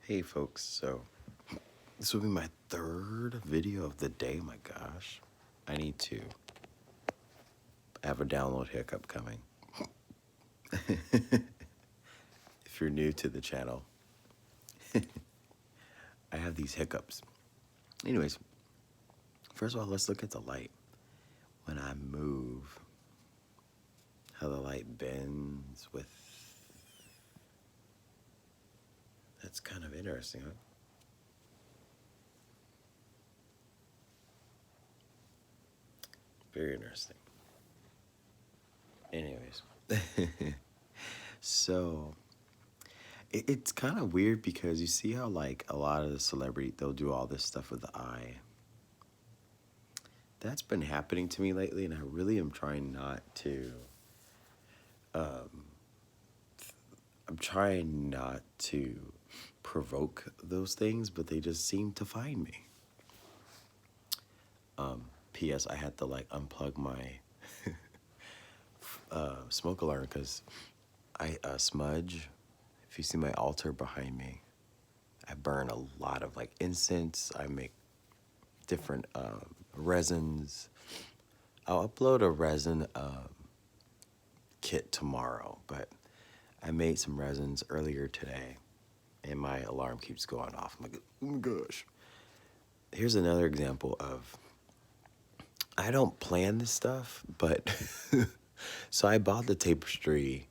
Hey folks, so this will be my third video of the day. My gosh, I need to have a download hiccup coming. If you're new to the channel, I have these hiccups. Anyways, first of all, let's look at the light. When I move, how the light bends with. That's kind of interesting, huh? Very interesting. Anyways, so it's kind of weird because you see how like a lot of the celebrity they'll do all this stuff with the eye. That's been happening to me lately, and I really am trying not to. Um, I'm trying not to provoke those things, but they just seem to find me. P.S. I had to like unplug my smoke alarm because I smudge. If you see my altar behind me, I burn a lot of like incense. I make different resins. I'll upload a resin kit tomorrow, but I made some resins earlier today, and my alarm keeps going off. I'm like, oh my gosh. Here's another example of I don't plan this stuff, but so I bought the tapestry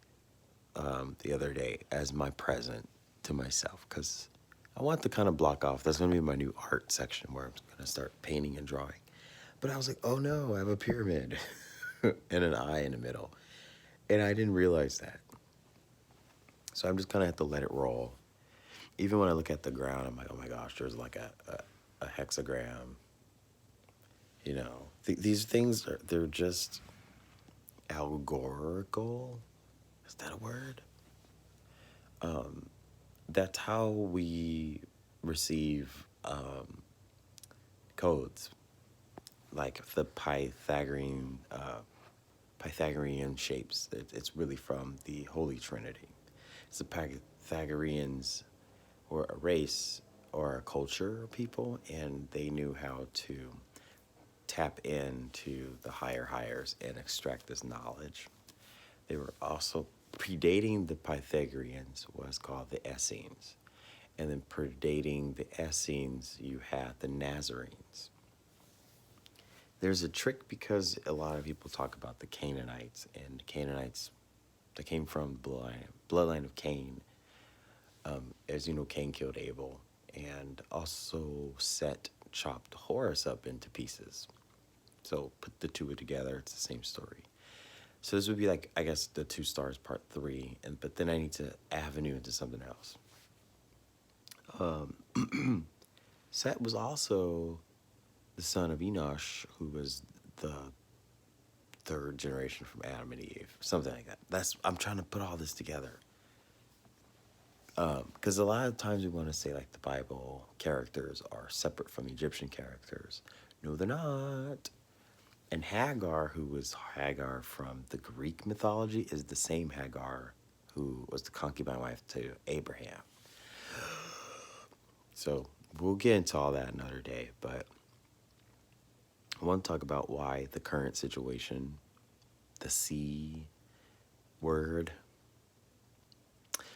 the other day as my present to myself because I want to kind of block off. That's going to be my new art section where I'm going to start painting and drawing. But I was like, oh no, I have a pyramid and an eye in the middle. And I didn't realize that. So I'm just kind of have to let it roll. Even when I look at the ground, I'm like, oh my gosh, there's like a hexagram. You know, these things they're just allegorical. Is that a word? That's how we receive codes, like the Pythagorean shapes. It's really from the Holy Trinity. It's the Pythagoreans were a race or a culture of people, and they knew how to tap into the higher hires and extract this knowledge. They were also predating the Pythagoreans was called the Essenes. And then predating the Essenes, you had the Nazarenes. There's a trick because a lot of people talk about the Canaanites, and the Canaanites, they came from the bloodline of Cain. As you know, Cain killed Abel, and also Set chopped Horus up into pieces. So put the two together, it's the same story. So this would be like, I guess, the Two Stars Part 3, but then I need to avenue into something else. Set was also the son of Enosh, who was the third generation from Adam and Eve, something like that. I'm trying to put all this together. Because a lot of times we want to say like the Bible characters are separate from Egyptian characters. No, they're not. And Hagar, who was Hagar from the Greek mythology, is the same Hagar who was the concubine wife to Abraham. So we'll get into all that another day, but I want to talk about why the current situation, the C word.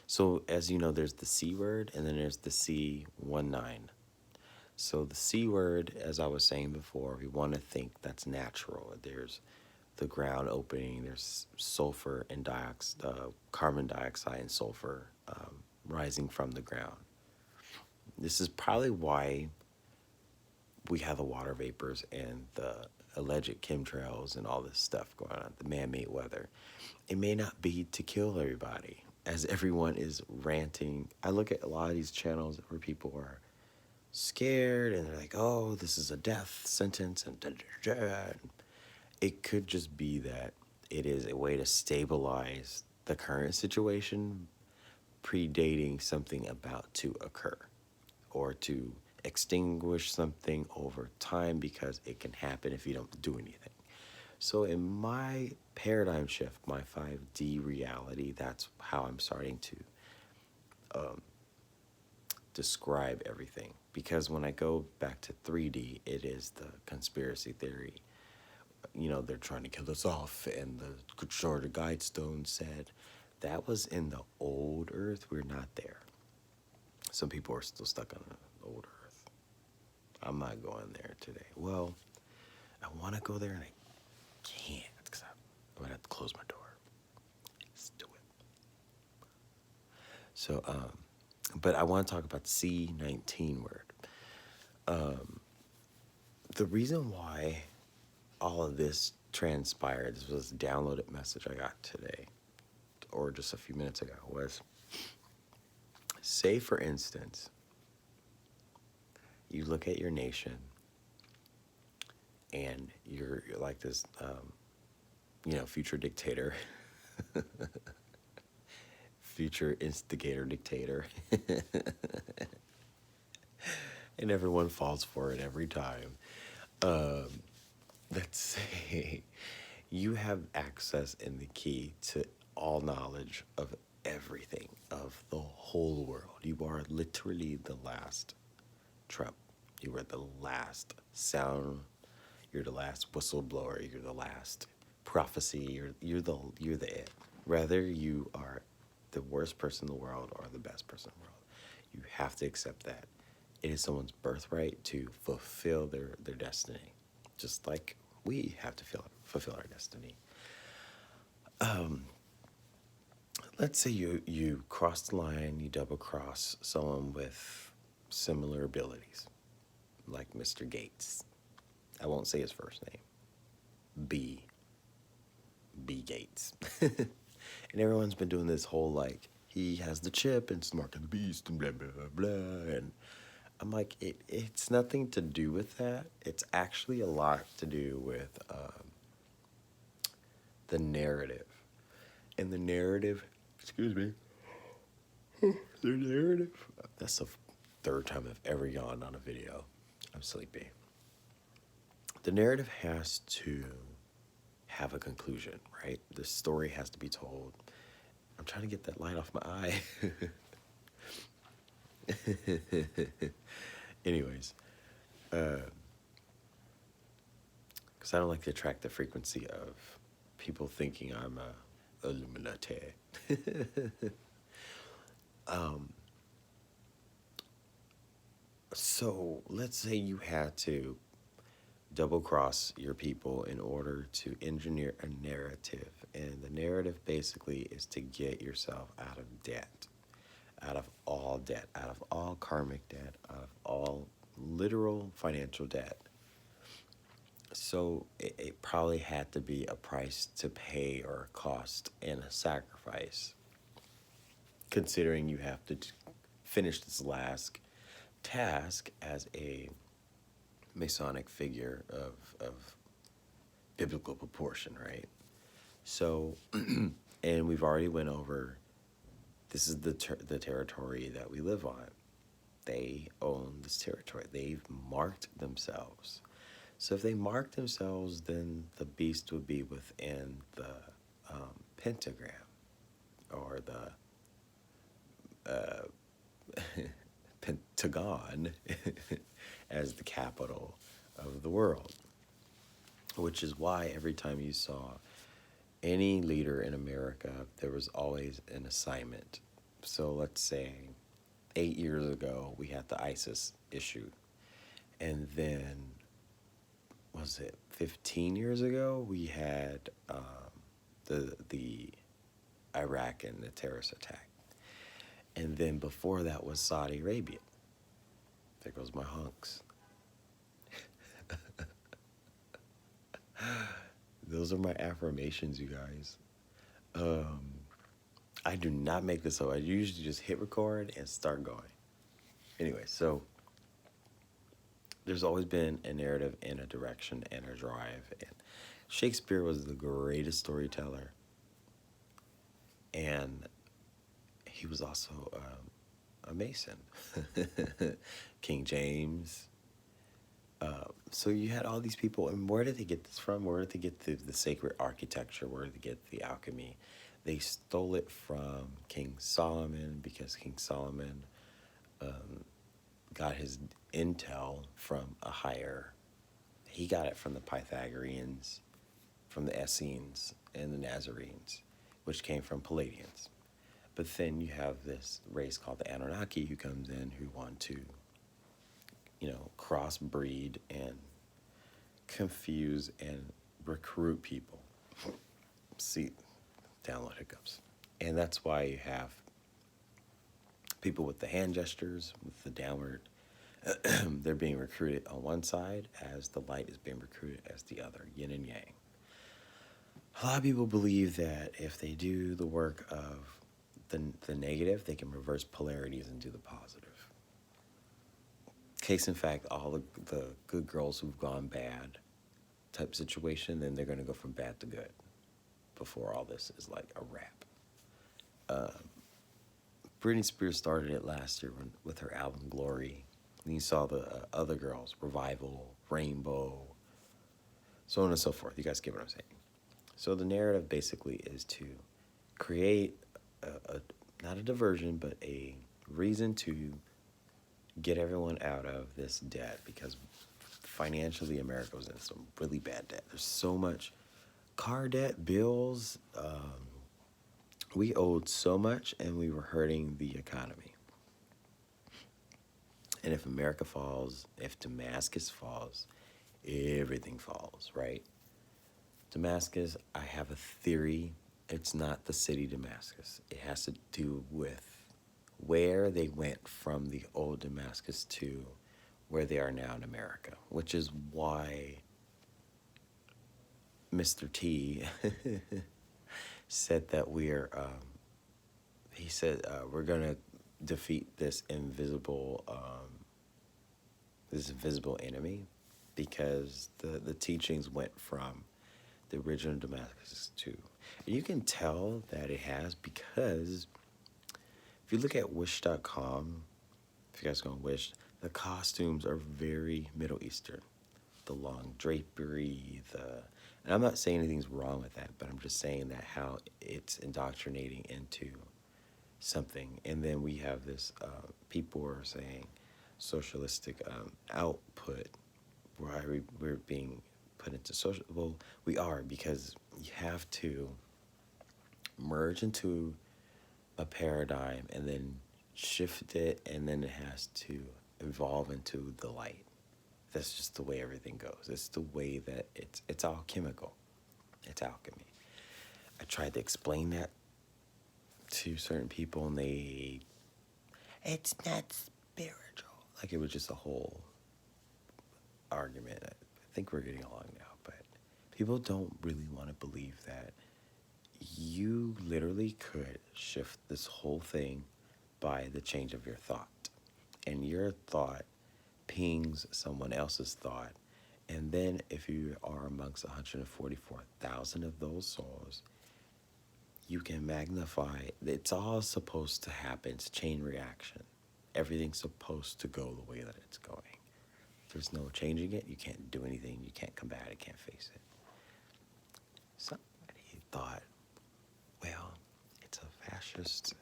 So as you know, there's the C word and then there's the C19. So the C word, as I was saying before, we want to think that's natural. There's the ground opening, there's sulfur and carbon dioxide and sulfur rising from the ground. This is probably why we have the water vapors and the alleged chemtrails and all this stuff going on, the man-made weather. It may not be to kill everybody, as everyone is ranting. I look at a lot of these channels where people are scared and they're like, oh, this is a death sentence and da, da, da. It could just be that it is a way to stabilize the current situation predating something about to occur, or to extinguish something over time because it can happen if you don't do anything. So in my paradigm shift, my 5D reality, that's how I'm starting to describe everything. Because when I go back to 3D, it is the conspiracy theory. You know, they're trying to kill us off, and the shorter Guidestone said that was in the old Earth. We're not there. Some people are still stuck on the old Earth. I'm not going there today. Well, I want to go there, and I can't because I'm going to have to close my door. Let's do it. So, but I want to talk about the C19 word. The reason why all of this transpired, this was a downloaded message I got today, or just a few minutes ago, was, say for instance, you look at your nation and you're like this, future dictator, future instigator dictator, and everyone falls for it every time. Let's say you have access and the key to all knowledge of everything, of the whole world. You are literally the last Trump. You are the last sound. You're the last whistleblower. You're the last prophecy. You're the it. Whether you are the worst person in the world or the best person in the world, you have to accept that it is someone's birthright to fulfill their destiny, just like we have to fulfill our destiny. Let's say you cross the line, you double cross someone with similar abilities, like Mr. Gates. I won't say his first name. B Gates. And everyone's been doing this whole, like, he has the chip and it's the mark of the beast and blah, blah, blah. And I'm like, it's nothing to do with that. It's actually a lot to do with the narrative. And the narrative, the narrative, that's the third time I've ever yawned on a video. I'm sleepy. The narrative has to have a conclusion, right? The story has to be told. I'm trying to get that light off my eye. Anyways, because I don't like to attract the frequency of people thinking I'm a Illuminati. So let's say you had to double cross your people in order to engineer a narrative. And the narrative basically is to get yourself out of debt, out of all karmic debt, out of all literal financial debt. So it probably had to be a price to pay or a cost and a sacrifice, considering you have to finish this last task as a Masonic figure of biblical proportion, right? So, and we've already went over, this is the territory that we live on. They own this territory. They've marked themselves. So if they mark themselves, then the beast would be within the pentagram, or the Pentagon as the capital of the world, which is why every time you saw any leader in America, there was always an assignment. So let's say 8 years ago, we had the ISIS issue. And then, was it 15 years ago, we had the Iraq and the terrorist attack. And then before that was Saudi Arabia. There goes my hunks. Those are my affirmations, you guys. I do not make this up. I usually just hit record and start going. Anyway, so there's always been a narrative and a direction and a drive. And Shakespeare was the greatest storyteller. And he was also a Mason. King James. So you had all these people, and where did they get this from? Where did they get the sacred architecture? Where did they get the alchemy? They stole it from King Solomon, because King Solomon got his intel from a higher. He got it from the Pythagoreans, from the Essenes, and the Nazarenes, which came from Palladians. But then you have this race called the Anunnaki who comes in who want to, crossbreed and confuse and recruit people. See, download hiccups. And that's why you have people with the hand gestures, with the downward, they're being recruited on one side as the light is being recruited as the other, yin and yang. A lot of people believe that if they do the work of the negative, they can reverse polarities and do the positive. Case in fact, all the good girls who've gone bad type situation, then they're going to go from bad to good before all this is like a wrap. Britney Spears started it last year with her album Glory. And you saw the other girls, Revival, Rainbow, so on and so forth. You guys get what I'm saying. So the narrative basically is to create not a diversion, but a reason to get everyone out of this debt, because financially America was in some really bad debt. There's so much car debt, bills. We owed so much and we were hurting the economy. And if America falls, if Damascus falls, everything falls, right? Damascus, I have a theory. It's not the city Damascus. It has to do with where they went from the old Damascus to where they are now in America, which is why Mr. T said that we're going to defeat this invisible enemy, because the teachings went from the original Damascus to, and you can tell that it has, because if you look at Wish.com, if you guys go on Wish, the costumes are very Middle Eastern. The long drapery, and I'm not saying anything's wrong with that, but I'm just saying that how it's indoctrinating into something. And then we have this, people are saying socialistic output, why we're being put into social, well, we are, because you have to merge into a paradigm and then shift it, and then it has to evolve into the light. That's just the way everything goes. It's the way that it's all chemical. It's alchemy. I tried to explain that to certain people, and it's not spiritual. Like, it was just a whole argument. I think we're getting along now, but people don't really want to believe that you literally could shift this whole thing by the change of your thought. And your thought pings someone else's thought. And then if you are amongst 144,000 of those souls, you can magnify. It's all supposed to happen. It's chain reaction. Everything's supposed to go the way that it's going. There's no changing it. You can't do anything. You can't combat it. Can't face it. Somebody thought, well, it's a fascist,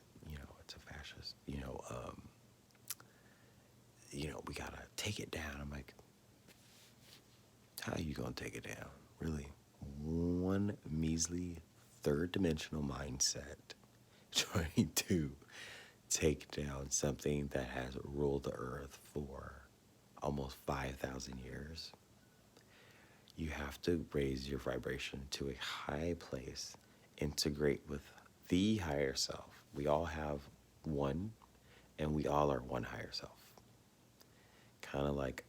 we gotta take it down. I'm like, how are you gonna take it down? Really? One measly third dimensional mindset trying to take down something that has ruled the earth for almost 5,000 years. You have to raise your vibration to a high place, integrate with the higher self. We all have one, and we all are one higher self. Kind of like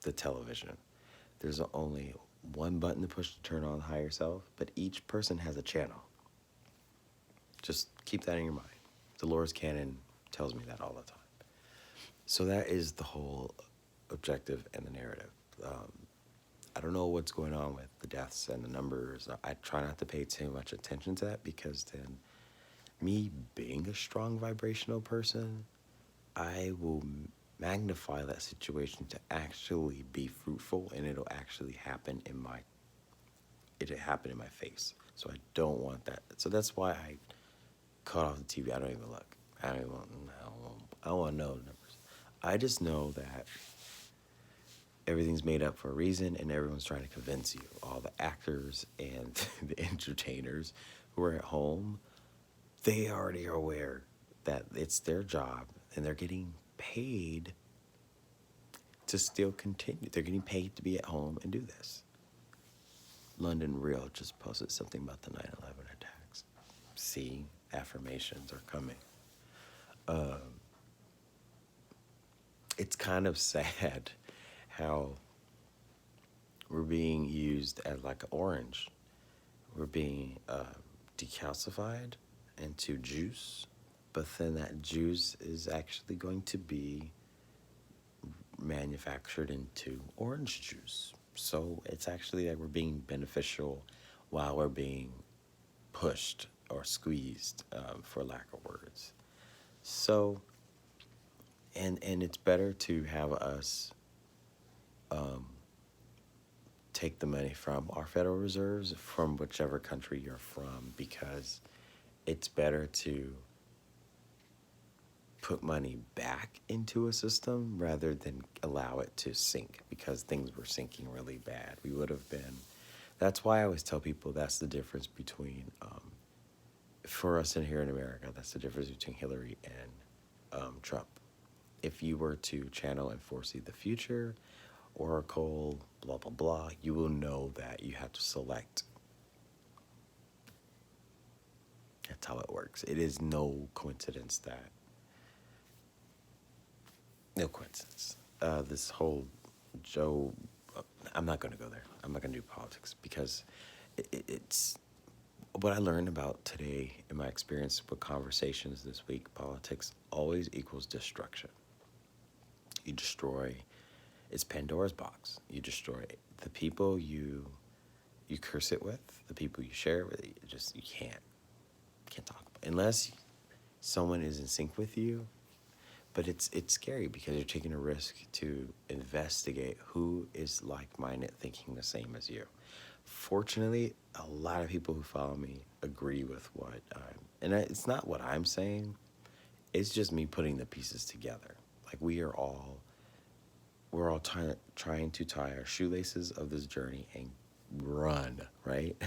the television. There's only one button to push to turn on the higher self, but each person has a channel. Just keep that in your mind. Dolores Cannon tells me that all the time. So that is the whole objective and the narrative. I don't know what's going on with the deaths and the numbers. I try not to pay too much attention to that, because then me being a strong vibrational person, I will magnify that situation to actually be fruitful, and it'll actually happen in my face. So I don't want that. So that's why I cut off the TV. I don't even look. I don't want I don't want to know the numbers. I just know that everything's made up for a reason and everyone's trying to convince you. All the actors and the entertainers who are at home, they already are aware that it's their job and they're getting paid to still continue. They're getting paid to be at home and do this. London Real just posted something about the 9/11 attacks. See, affirmations are coming. It's kind of sad how we're being used as like an orange. We're being decalcified into juice, but then that juice is actually going to be manufactured into orange juice. So it's actually like we're being beneficial while we're being pushed or squeezed, for lack of words. So, and it's better to have us take the money from our Federal Reserves from whichever country you're from, because it's better to put money back into a system rather than allow it to sink, because things were sinking really bad. We would have been. That's why I always tell people that's the difference between, for us in here in America, that's the difference between Hillary and Trump. If you were to channel and foresee the future, Oracle, blah, blah, blah, you will know that you have to select. That's how it works. It is no coincidence that, no coincidence. This whole Joe, I'm not going to go there. I'm not going to do politics because it's what I learned about today in my experience with conversations this week. Politics always equals destruction. You destroy, it's Pandora's box. You destroy the people you curse it with, the people you share it with. You can't talk about, unless someone is in sync with you. But it's scary because you're taking a risk to investigate who is like-minded, thinking the same as you. Fortunately, a lot of people who follow me agree with what it's not what I'm saying. It's just me putting the pieces together. Like we're all trying to tie our shoelaces of this journey and run, right?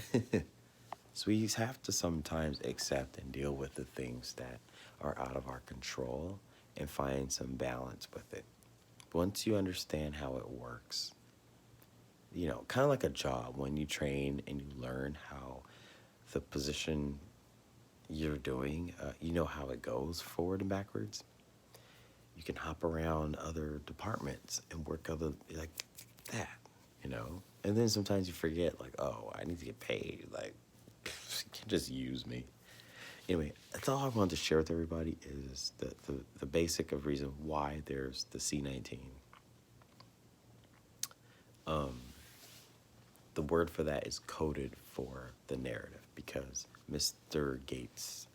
So we have to sometimes accept and deal with the things that are out of our control and find some balance with it. Once you understand how it works, kind of like a job, when you train and you learn how the position you're doing, you know how it goes forward and backwards. You can hop around other departments and work like that, And then sometimes you forget, like, oh, I need to get paid. Like, you can't just use me. Anyway, that's all I wanted to share with everybody is the basic of reason why there's the C-19. The word for that is coded for the narrative because Mr. Gates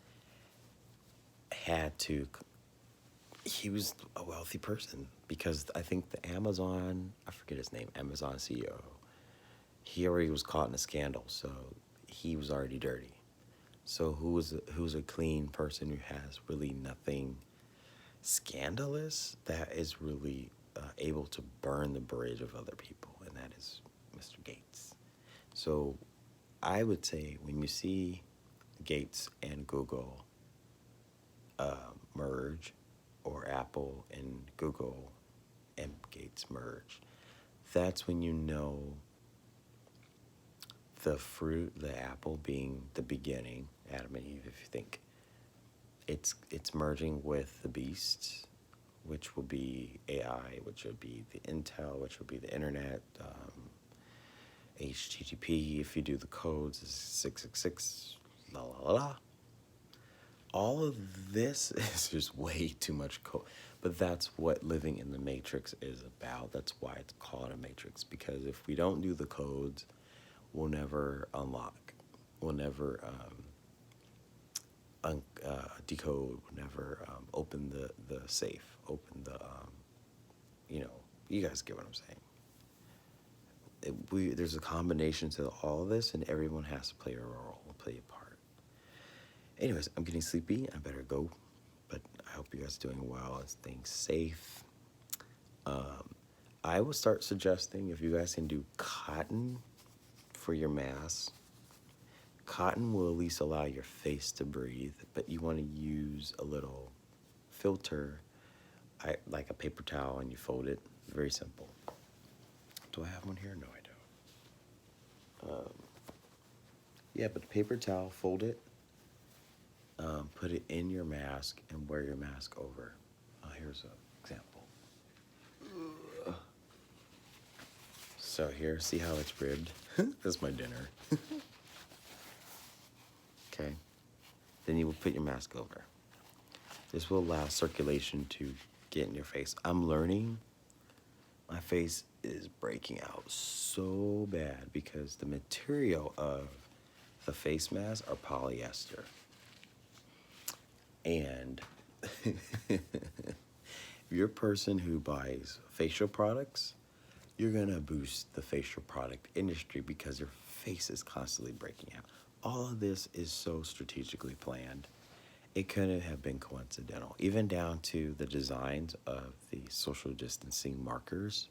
he was a wealthy person because I think the Amazon, I forget his name, Amazon CEO, he already was caught in a scandal, so he was already dirty. So who's a clean person who has really nothing scandalous that is really able to burn the bridge of other people, and that is Mr. Gates. So I would say when you see Gates and Google merge, or Apple and Google and Gates merge, that's when you know the fruit, the apple being the beginning, Adam and Eve, if you think. It's merging with the beast, which will be AI, which would be the Intel, which would be the internet, HTTP, if you do the codes, is 666, la la la la. All of this is just way too much code. But that's what living in the matrix is about. That's why it's called a matrix. Because if we don't do the codes, we'll never unlock. We'll never decode. We'll never open the safe. Open the, you guys get what I'm saying. There's a combination to all of this, and everyone has to play a role, play a part. Anyways, I'm getting sleepy. I better go. But I hope Hope you guys are doing well and staying safe. I will start suggesting if you guys can do cotton for your mask. Cotton will at least allow your face to breathe, but you want to use a little filter, like a paper towel, and you fold it. Very simple. Do I have one here? No, I don't. Yeah, but the paper towel, fold it, put it in your mask, and wear your mask over. Here's an example. So here, see how it's ribbed? That's my dinner. Okay. Then you will put your mask over. This will allow circulation to get in your face. I'm learning. My face is breaking out so bad because the material of the face masks are polyester. And if you're a person who buys facial products, you're gonna boost the facial product industry because your face is constantly breaking out. All of this is so strategically planned. It couldn't have been coincidental, even down to the designs of the social distancing markers.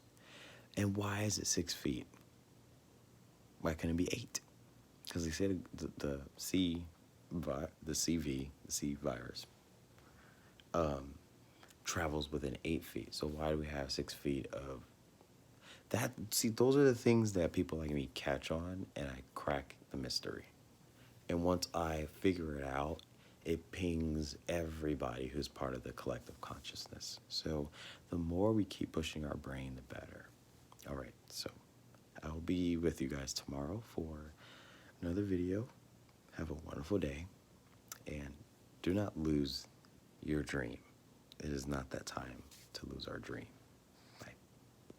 And why is it 6 feet? Why couldn't it be 8? Because they said the C virus, travels within 8 feet. So why do we have 6 feet of that? See, those are the things that people like me catch on, and I crack the mystery. And once I figure it out, it pings everybody who's part of the collective consciousness. So the more we keep pushing our brain, the better. All right, so I'll be with you guys tomorrow for another video. Have a wonderful day, and do not lose your dream. It is not that time to lose our dream.